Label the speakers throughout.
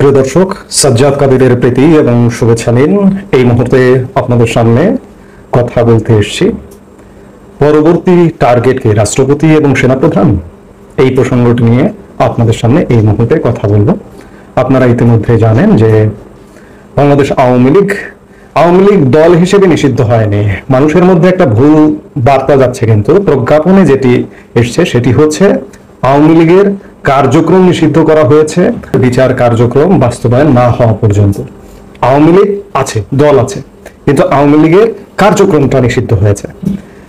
Speaker 1: প্রিয় দর্শক, সাজ্জাদ কাদিরের প্রীতি এবং শুভেচ্ছা নিন। এই মুহূর্তে আপনাদের সামনে কথা বলতে এসেছি পরবর্তী টার্গেটকে রাষ্ট্রপতি এবং সেনাপ্রধান, এই প্রসঙ্গটি নিয়ে আপনাদের সামনে এই মুহূর্তে কথা বলবো। আপনারা ইতিমধ্যে জানেন যে বাংলাদেশ আওয়ামী লীগ দল হিসেবে নিষিদ্ধ হয়নি। মানুষের মধ্যে একটা ভুল বার্তা যাচ্ছে, কিন্তু প্রজ্ঞাপনে যেটি এসছে সেটি হচ্ছে আওয়ামী লীগের কার্যক্রম নিষিদ্ধ করা হয়েছে বিচার কার্যক্রম বাস্তবায়ন না হওয়া পর্যন্ত। আওয়ামী লীগ আছে, দল আছে, কিন্তু আওয়ামী লীগের কার্যক্রমটা নিষিদ্ধ হয়েছে।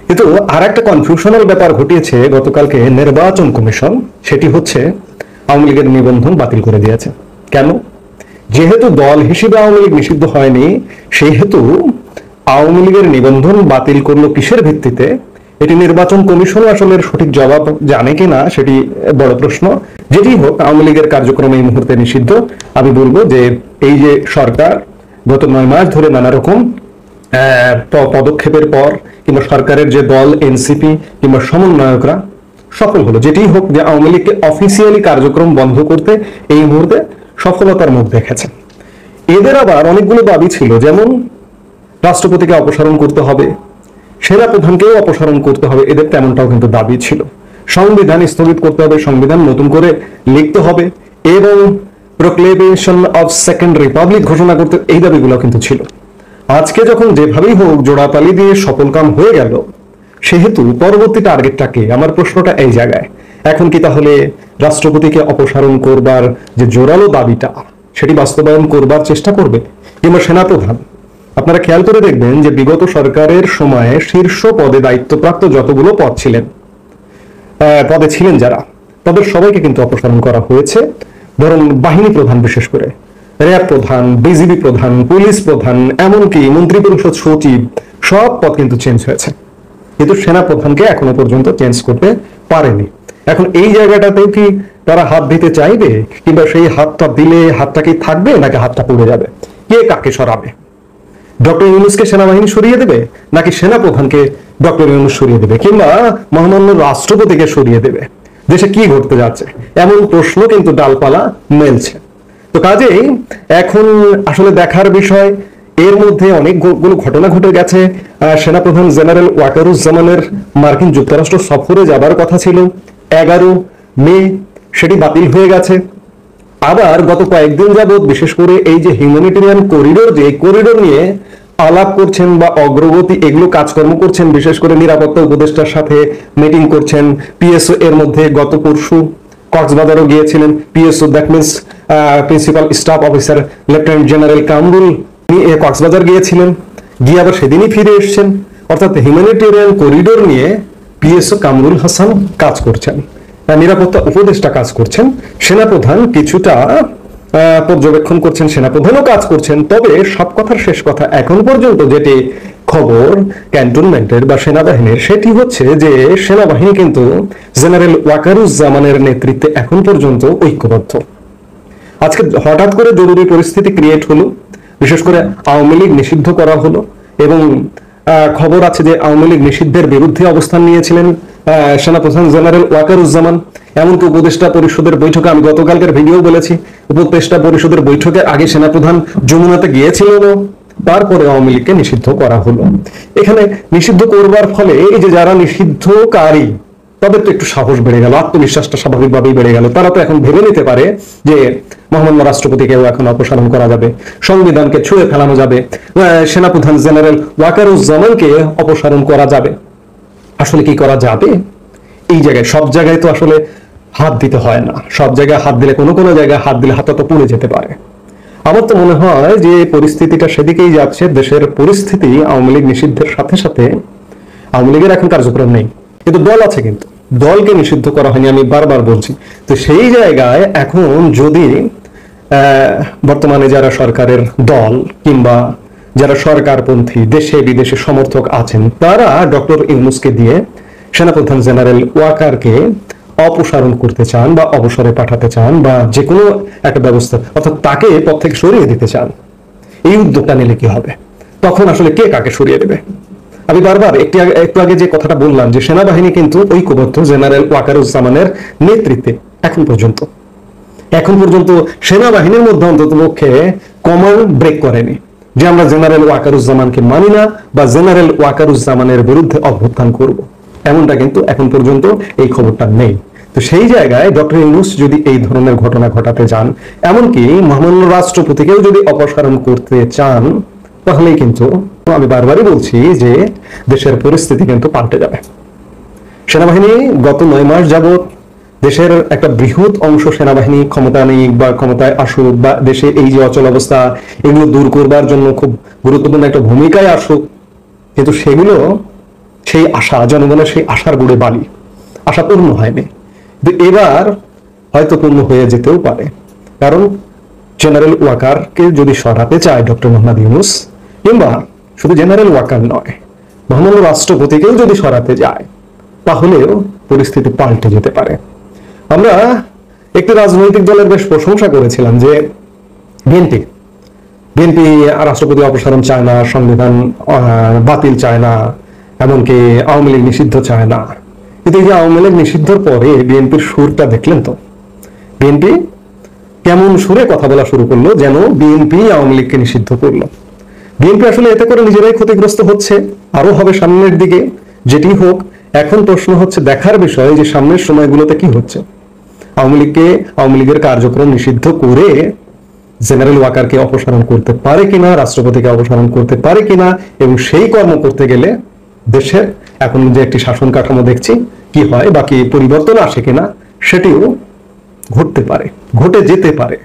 Speaker 1: কিন্তু আর একটা কনফিউশনাল ব্যাপার ঘটিয়েছে গতকালকে নির্বাচন কমিশন, সেটি হচ্ছে আওয়ামী লীগের নিবন্ধন বাতিল করে দিয়েছে। কেন? যেহেতু দল হিসেবে আওয়ামী লীগ নিষিদ্ধ হয়নি, সেহেতু আওয়ামী লীগের নিবন্ধন বাতিল করলো কিসের ভিত্তিতে? এটি নির্বাচন কমিশন আসলে সঠিক জবাব জানে কিনা সেটি বড় প্রশ্ন। যেটি হোক, আওয়ামী লীগের কার্যক্রম এই মুহূর্তে নিষিদ্ধ। আমি বলবো যে এই যে সরকার গত 9 মাস ধরে নানা রকম পদক্ষেপের পর, কিংবা সরকারের যে দল এনসিপি কিংবা সমন্বয়করা সফল হলো, যেটি হোক, যে আওয়ামী লীগকে অফিসিয়ালি কার্যক্রম বন্ধ করতে এই মুহূর্তে সফলতার মুখ দেখেছে। এদের আবার অনেকগুলো দাবি ছিল, যেমন রাষ্ট্রপতিকে অপসারণ করতে হবে, সেনাপ্রধানকেও অপসারণ করতে হবে, এদের তেমনটাও কিন্তু দাবি ছিল। সংবিধান স্থগিত করতে হবে, সংবিধান নতুন করে লিখতে হবে, এবং প্রোক্লেমেশন অফ সেকেন্ড রিপাবলিক ঘোষণা করতে, এই দাবিগুলো কিন্তু ছিল। আজকে যখন যেভাবেই হোক জোড়াতালি দিয়ে সফল কাম হয়ে গেল, সেহেতু পরবর্তী টার্গেটটাকে, আমার প্রশ্নটা এই জায়গায়, এখন কি তাহলে রাষ্ট্রপতিকে অপসারণ করবার যে জোরালো দাবিটা, সেটি বাস্তবায়ন করবার চেষ্টা করবে, কিংবা সেনাপ্রধান? আপনারা খেয়াল করে দেখবেন যে বিগত সরকারের সময়ে শীর্ষ পদে দায়িত্বপ্রাপ্ত যতগুলো পদে ছিলেন যারা, তাদের সবাইকে কিন্তু অপসারণ করা হয়েছে। বরং বাহিনী প্রধান, বিশেষ করে র্যাব প্রধান, বিজিবি প্রধান, পুলিশ প্রধান, এমনকি মন্ত্রিপরিষদ সচিব, সব পদ কিন্তু চেঞ্জ হয়েছে, কিন্তু সেনা প্রধানকে এখনো পর্যন্ত চেঞ্জ করতে পারেনি। এখন এই জায়গাটাতেও কি তারা হাত দিতে চাইবে, কিংবা সেই হাতটা দিলে হাতটা কি থাকবে, নাকি হাতটা পড়ে যাবে? কে কাকে সরাবে? ডক্টর ইউনূসকে সেনাবাহিনী সরিয়ে দেবে, নাকি সেনা প্রধানকে ডক্টর ইউনূস সরিয়ে দেবে, কিংবা মহামান্য রাষ্ট্রপতিকে সরিয়ে দেবে? দেশে কি ঘটতে যাচ্ছে, এমন প্রশ্ন কিন্তু ডালপালা মেলছে। তো কাজেই এখন আসলে দেখার বিষয়, এর মধ্যে অনেকগুলো ঘটনা ঘটে গেছে। সেনাপ্রধান জেনারেল ওয়াকারুজ্জামানের মার্কিন যুক্তরাষ্ট্র সফরে যাবার কথা ছিল 11 মে, সেটি বাতিল হয়ে গেছে। আবার গত কয়েকদিন যাবৎ, বিশেষ করে এই যে হিউম্যানিটেরিয়ান করিডোর, যে করিডোর নিয়ে আলাপ করছেন বা অগ্রগতি, এগুলো কাজকর্ম করছেন, বিশেষ করে নিরাপত্তা উপদেষ্টার সাথে মিটিং করছেন। পিএসও এর মধ্যে গত পরশু কক্সবাজারও গিয়েছিলেন। PSO, that means principal staff officer lieutenant general Kamrul Cox's Bazar গিয়েছিলেন, গিয়ে আবার সেদিনই ফিরে এসছেন। অর্থাৎ হিউম্যানিটেরিয়ান করিডোর নিয়ে পিএসও কামরুল হাসান কাজ করছেন, নিরাপত্তা উপদেষ্টা কাজ করছেন, সেনাপ্রধান কিছুটা পর্যবেক্ষণ করছেন, সেনাপ্রধানও কাজ করছেন। তবে সব কথার শেষ কথা, এখন পর্যন্ত যেটি খবর ক্যান্টনমেন্টের বা সেনাবাহিনীর, সেটি হচ্ছে যে সেনাবাহিনী কিন্তু জেনারেল ওয়াকারুজ্জামানের নেতৃত্বে এখন পর্যন্ত ঐক্যবদ্ধ। আজকে হঠাৎ করে জরুরি পরিস্থিতি ক্রিয়েট হলো, বিশেষ করে আওয়ামী লীগ নিষিদ্ধ করা হলো, এবং খবর আছে যে আওয়ামী লীগ নিষিদ্ধের বিরুদ্ধে অবস্থান নিয়েছিলেন সেনাপ্রধান জেনারেল ওয়াকারুজ্জামান। এমনকি উপদেষ্টা পরিষদের বৈঠকে, আমি গতকালকের ভিডিও বলেছি, উপদেষ্টা পরিষদের বৈঠকের আগে সেনাপ্রধান যমুনাতে গিয়েছিলেন, তারপরে আওয়ামী লীগকে নিষিদ্ধ করা হলো। এখানে নিষিদ্ধ করবার ফলে এই যে যারা নিষিদ্ধকারী, তাদের তো একটু সাহস বেড়ে গেল, আত্মবিশ্বাসটা স্বাভাবিকভাবেই বেড়ে গেল। তারা তো এখন ভেবে নিতে পারে যে মহামান্য রাষ্ট্রপতিকেও এখন অপসারণ করা যাবে, সংবিধানকে ছুঁড়ে ফেলানো যাবে, সেনাপ্রধান জেনারেল ওয়াকারুজ্জামানকে অপসারণ করা যাবে। আসলে কি করা যাবে? এই জায়গায়, সব জায়গায় তো আসলে হাত দিতে হয় না। সব জায়গায় হাত দিলে, কোনো কোনো জায়গায় হাত দিলে হাতটা তো পুড়ে যেতে পারে। আমার তো মনে হয় যে পরিস্থিতিটা সেদিকেই যাচ্ছে। দেশের পরিস্থিতি আওয়ামী লীগ নিষিদ্ধের সাথে সাথে, আওয়ামী লীগের এখন কার্যক্রম নেই, কিন্তু দল আছে, কিন্তু দলকে নিষিদ্ধ করা হয়নি, আমি বারবার বলছি। তো সেই জায়গায় এখন যদি বর্তমানে যারা সরকারের দল কিংবা যারা সরকারপন্থী দেশে বিদেশে সমর্থক আছেন, তারা ডক্টর ইউনূসকে দিয়ে সেনাপ্রধান জেনারেল ওয়াকারকে অপসারণ করতে চান, বা অবসরে পাঠাতে চান, বা যে কোনো একটা ব্যবস্থা, অর্থাৎ তাকে পদ থেকে সরিয়ে দিতে চান। এই উদ্যোগটা নিলে কি হবে? তখন আসলে কে কাকে সরিয়ে দেবে? আমি বারবার একটু আগে যে কথাটা বললাম, যে সেনাবাহিনী কিন্তু ঐক্যবদ্ধ জেনারেল ওয়াকারুজ্জামানের নেতৃত্বে এখন পর্যন্ত। এখন পর্যন্ত সেনাবাহিনীর মধ্যে অন্ততপক্ষে কমান্ড ব্রেক করেনি যে আমরা জেনারেল ওয়াকারুজ্জামানকে মানি না বা জেনারেল ওয়াকারুজ্জামানের বিরুদ্ধে অভ্যুত্থান করব, এমনটা কিন্তু এখন পর্যন্ত এই খবরটা নেই। তো সেই জায়গায় ডক্টর ইউনূস যদি এই ধরনের ঘটনা ঘটাতে যান, এমনকি মহামান্য রাষ্ট্রপতিকেও যদি অপসারণ করতে চান, তাহলেই কিন্তু আমি বারবারই বলছি যে দেশের পরিস্থিতি কিন্তু পাল্টে যাবে। সেনাবাহিনী গত 9 মাস যাবত দেশের একটা বৃহৎ অংশ সেনাবাহিনী ক্ষমতা নেই বা ক্ষমতায় আসুক বা দেশে এই যে অচল অবস্থা এগুলো দূর করবার জন্য খুব গুরুত্বপূর্ণ একটা ভূমিকায় আসুক, কিন্তু সেগুলো সেই আশা, জনগণের সেই আশার গুড়ে বালি, আশা পূর্ণ হয়নি। কিন্তু এবার হয়তো পূর্ণ হয়ে যেতেও পারে, কারণ জেনারেল ওয়াকারকে যদি সরাতে চায় ডক্টর মোহাম্মদ ইউনূস, কিংবা শুধু জেনারেল ওয়াকার নয়, মহামান্য রাষ্ট্রপতিকেও যদি সরাতে যায়, তাহলেও পরিস্থিতি পাল্টে যেতে পারে। আমরা একটি রাজনৈতিক দলের বেশ প্রশংসা করেছিলাম যে বিএনপি রাষ্ট্রপতি অপসারণ চায় না, সংবিধান বাতিল চায় না, এমনকি আওয়ামী লীগ নিষিদ্ধ চায় না। কিন্তু এই যে আওয়ামী লীগ নিষিদ্ধর পরে বিএনপির সুরটা দেখলেন তো, বিএনপি কেমন সুরে কথা বলা শুরু করলো, যেন বিএনপি আওয়ামী লীগকে নিষিদ্ধ করলো। বিএনপি আসলে এতে করে নিজেরাই ক্ষতিগ্রস্ত হচ্ছে, আরো হবে সামনের দিকে। যেটি হোক, এখন প্রশ্ন হচ্ছে দেখার বিষয় যে সামনের সময়গুলোতে কি হচ্ছে। আওয়ামী লীগের কার্যক্রম নিষিদ্ধ করে জেনারেল ওয়াকারকে অপসারণ করতে পারে কিনা, রাষ্ট্রপতিকে অপসারণ করতে পারে কিনা, এবং সেই কর্ম করতে গেলে দেশের এখন যে একটি শাসন কাঠামো দেখছি কি হয়, বাকি পরিবর্তন আসে কিনা, সেটিও ঘটতে পারে, ঘটে যেতে পারে।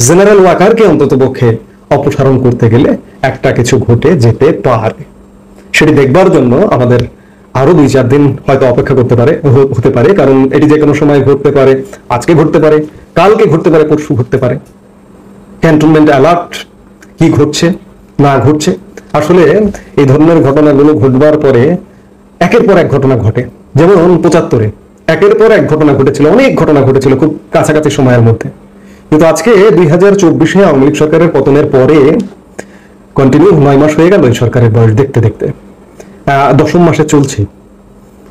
Speaker 1: জেনারেল ওয়াকারকে অন্ততপক্ষে অপসারণ করতে গেলে একটা কিছু ঘটে যেতে পারে। সেটি দেখবার জন্য আমাদের আরো 2-4 দিন হয়তো অপেক্ষা হতে পারে, কারণ এটি যে কোনো সময় ঘটতে পারে। আজকে ঘটতে পারে, কালকে ঘটতে পারে, পরশু ঘটতে পারে। ক্যান্টনমেন্ট অ্যালার্ট কি ঘটছে না ঘটছে, আসলে এই ধরনের ঘটনাগুলো ঘটবার পরে একের পর এক ঘটনা ঘটে। যেমন 75-এ একের পর এক ঘটনা ঘটেছিল, অনেক ঘটনা ঘটেছিল খুব কাছাকাছি সময়ের মধ্যে। কিন্তু আজকে 2024-এ আওয়ামী লীগ সরকারের পতনের পরে কন্টিনিউ 9 মাস হয়ে গেল এই সরকারের বয়স দেখতে দেখতে, 10ম মাসে চলছে।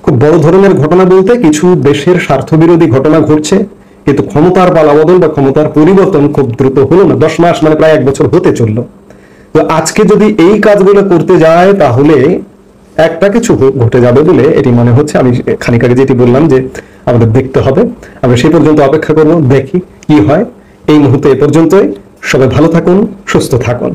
Speaker 1: খুব বড় ধরনের ঘটনা বলতে কিছু দেশের স্বার্থবিরোধী ঘটনা ঘটছে, কিন্তু ক্ষমতার পালাবদল বা ক্ষমতার পরিবর্তন খুব দ্রুত হলো না। 10 মাস মানে প্রায় 1 বছর হতে চললো। তো আজকে যদি এই কাজগুলো করতে যায়, তাহলে একটা কিছু ঘটে যাবে বলে এটি মনে হচ্ছে। আমি খানিক আগে যেটি বললাম যে আমাদের দেখতে হবে, আমরা সেই পর্যন্ত অপেক্ষা করবো, দেখি কি হয়। এই মুহূর্তে এ পর্যন্তই। সবাই ভালো থাকুন, সুস্থ থাকুন।